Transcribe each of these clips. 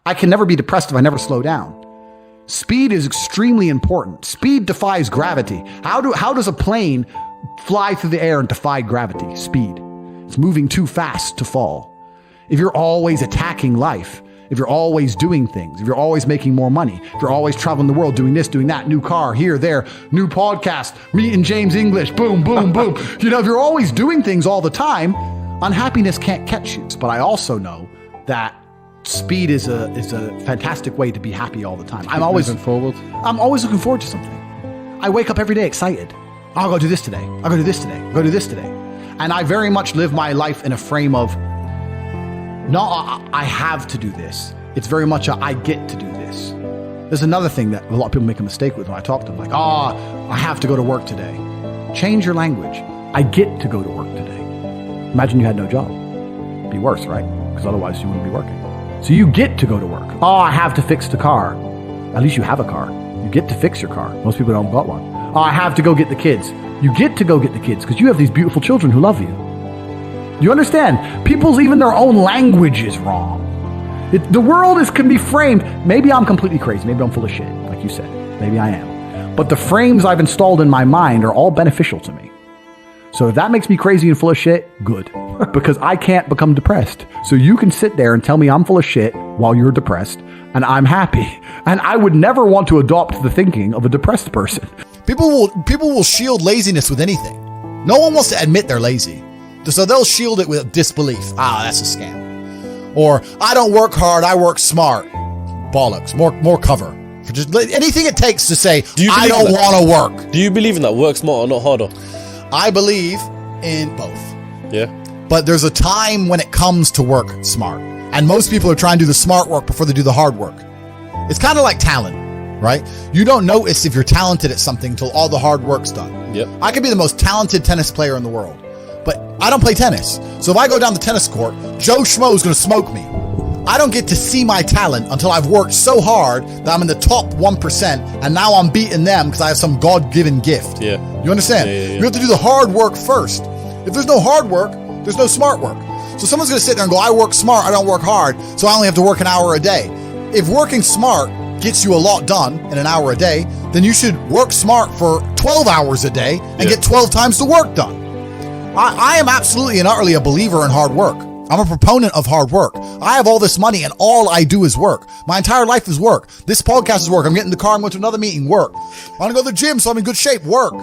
I can never be depressed if I never slow down. Speed is extremely important. Speed defies gravity. How does a plane fly through the air and defy gravity? Speed. It's moving too fast to fall. If you're always attacking life, if you're always doing things, if you're always making more money, if you're always traveling the world, doing this, doing that, new car, here, there, new podcast, meeting James English, boom, boom, boom. If you're always doing things all the time, unhappiness can't catch you. But I also know that speed is a fantastic way to be happy all the time. I'm always looking forward to something. I wake up every day excited. I'll go do this today. I'll go do this today. I'll go do this today. And I very much live my life in a frame of, no, I have to do this. It's very much a, I get to do this. There's another thing that a lot of people make a mistake with when I talk to them, like, I have to go to work today. Change your language. I get to go to work today. Imagine you had no job. It'd be worse, right? Because otherwise you wouldn't be working. So you get to go to work. I have to fix the car. At least you have a car. You get to fix your car. Most people don't got one. I have to go get the kids. You get to go get the kids because you have these beautiful children who love you. You understand? People's even their own language is wrong. The world can be framed. Maybe I'm completely crazy. Maybe I'm full of shit, like you said. Maybe I am. But the frames I've installed in my mind are all beneficial to me. So if that makes me crazy and full of shit, good. Because I can't become depressed. So you can sit there and tell me I'm full of shit while you're depressed, and I'm happy. And I would never want to adopt the thinking of a depressed person. People will shield laziness with anything. No one wants to admit they're lazy. So they'll shield it with disbelief. That's a scam. Or, I don't work hard, I work smart. Bollocks. More cover. For just anything it takes to say, I don't want to work. Do you believe in that? Work smart or not harder? I believe in both. Yeah. But there's a time when it comes to work smart. And most people are trying to do the smart work before they do the hard work. It's kind of like talent, right? You don't notice if you're talented at something until all the hard work's done. Yep. I could be the most talented tennis player in the world, but I don't play tennis. So if I go down the tennis court, Joe Schmo is going to smoke me. I don't get to see my talent until I've worked so hard that I'm in the top 1%, and now I'm beating them because I have some God-given gift. Yeah. You understand? Yeah. You have to do the hard work first. If there's no hard work, there's no smart work. So someone's going to sit there and go, I work smart, I don't work hard, so I only have to work an hour a day. If working smart gets you a lot done in an hour a day, then you should work smart for 12 hours a day and get 12 times the work done. I am absolutely and utterly a believer in hard work. I'm a proponent of hard work. I have all this money and all I do is work. My entire life is work. This podcast is work. I'm getting in the car, I'm going to another meeting, work. I want to go to the gym so I'm in good shape, work.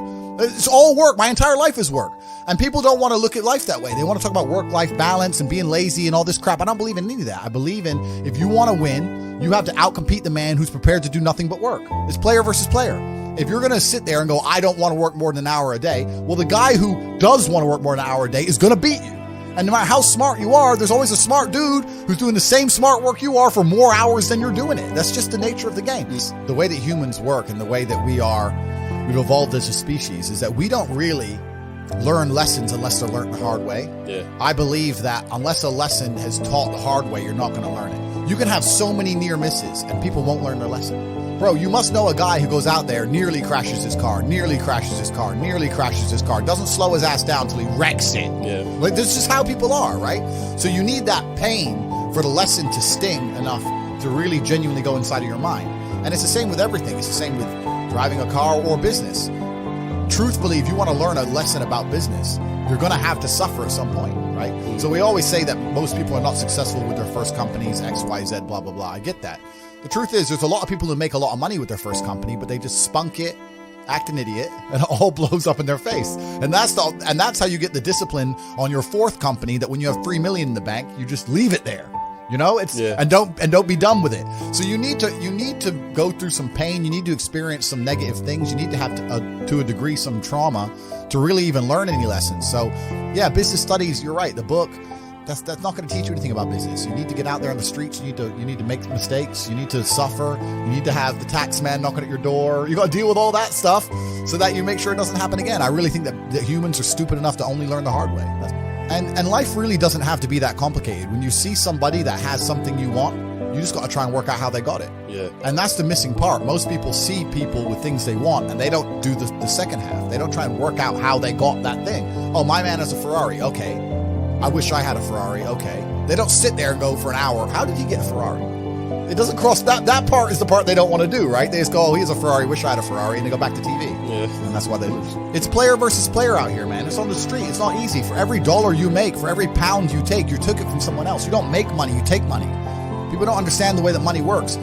It's all work. My entire life is work. And people don't want to look at life that way. They want to talk about work-life balance and being lazy and all this crap. I don't believe in any of that. I believe in, if you want to win, you have to outcompete the man who's prepared to do nothing but work. It's player versus player. If you're going to sit there and go, I don't want to work more than an hour a day, well, the guy who does want to work more than an hour a day is going to beat you. And no matter how smart you are, there's always a smart dude who's doing the same smart work you are for more hours than you're doing it. That's just the nature of the game. The way that humans work and the way that we've evolved as a species is that we don't really learn lessons unless they're learned the hard way. Yeah. I believe that unless a lesson is taught the hard way, you're not going to learn it. You can have so many near misses and people won't learn their lesson. Bro, you must know a guy who goes out there, nearly crashes his car, doesn't slow his ass down until he wrecks it. Yeah. Like, this is just how people are, right? So you need that pain for the lesson to sting enough to really genuinely go inside of your mind. And it's the same with everything. It's the same with driving a car or business. Truthfully, if you want to learn a lesson about business, you're going to have to suffer at some point, right? So we always say that most people are not successful with their first companies, X, Y, Z, blah, blah, blah. I get that. The truth is, there's a lot of people who make a lot of money with their first company, but they just spunk it, act an idiot, and it all blows up in their face. And that's how you get the discipline on your fourth company, that when you have $3 million in the bank, you just leave it there. You know, and don't be done with it. So you need to go through some pain. You need to experience some negative things. You need to have to a degree some trauma to really even learn any lessons. So yeah, business studies, you're right. The book, that's not going to teach you anything about business. You need to get out there on the streets. You need to make mistakes. You need to suffer. You need to have the tax man knocking at your door. You got to deal with all that stuff so that you make sure it doesn't happen again. I really think that humans are stupid enough to only learn the hard way. And life really doesn't have to be that complicated. When you see somebody that has something you want, you just got to try and work out how they got it. Yeah. And that's the missing part. Most people see people with things they want and they don't do the second half. They don't try and work out how they got that thing. Oh, my man has a Ferrari. Okay. I wish I had a Ferrari. Okay. They don't sit there and go for an hour, how did he get a Ferrari? It doesn't cross that part is the part they don't want to do, right? They just go, oh, he has a Ferrari, wish I had a Ferrari, and they go back to TV. Yeah. And that's why they lose. It's player versus player out here, man. It's on the street. It's not easy. For every dollar you make, for every pound you take, you took it from someone else. You don't make money, you take money. People don't understand the way that money works.